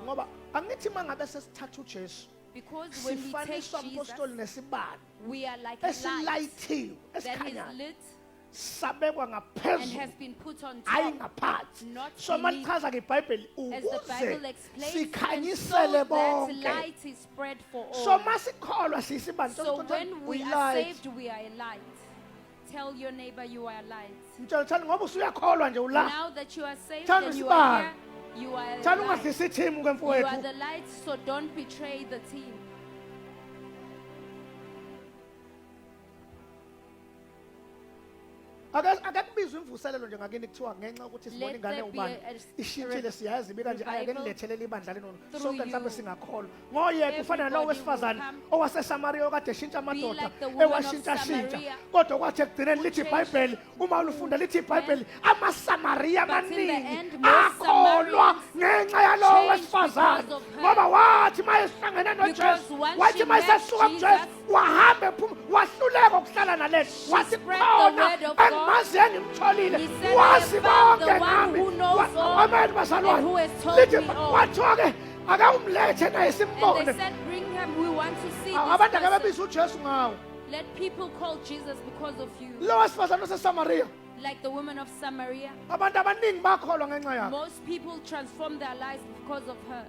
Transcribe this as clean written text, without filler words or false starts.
ngoba angithi mangabe sesithatha uJesu Because when we take sifaniswa Jesus, umpostoli nesibani we are like a light esilayithiwe that is esikhanyayo lit sabekwa and ngaphezulu has been put on hayi top. ngaphansi not so beneath. malichaza ngeBhayibheli As the ukuze Bible explains, and so sikhanyisele that bonke light is spread for so all. masikholwa siyisibani So when we are uyi-light. saved, we are a light. Tell your neighbor you are a light. Mtshela thani ngoba usuyakholwa nje ula Now that you are saved Thanda and you are isibani. here, you are a thani light. ungadlisi ithimu ke You are mfowethu the light, so don't betray the team. akakubizwa imvuselelo nje ngakini kuthiwa ngenxa ukuthi sibona Let ingane there be ubani a ishintshile siyazi ibika nje ake revival nilethelela ibandla leno through sonke mhlawumbe you. singakholwa ngoyedwa ufana nalowo Everybody wesifazane will come. owaseSamaria okade eshintsha amadoda like the woman of ewashintsha-shintsha Samaria kodwa kwathi ekugcineni lithi changed iBhayibheli uma ulufunda lithi iBhayibheli amaSamariya But in the amaningi end, most akholwa Samaritans ngenxa yalowo changed wesifazane because of her. ngoba wathi uma ehlangene Because noJesu once wathi she uma met esesuka kuJesu Jesus, wahambe phuma wahluleka ukuhlala nalena wathi spread the khona word of God. engimazi engimtholile He said, wazi "I have found bonke the one ngami who knows all ameni and who bazalwane has told lithi me all." wathiwa-ke akawumlethe naye And they simbone said, bring him, we want to see abantu this ake person. babiza uJesu ngawo Let people call Jesus because of you. lo wesifazane oseSamariya Like the woman of Samaria. abantu abaningi bakholwa ngenxa yakhe Most people transform their lives because of her.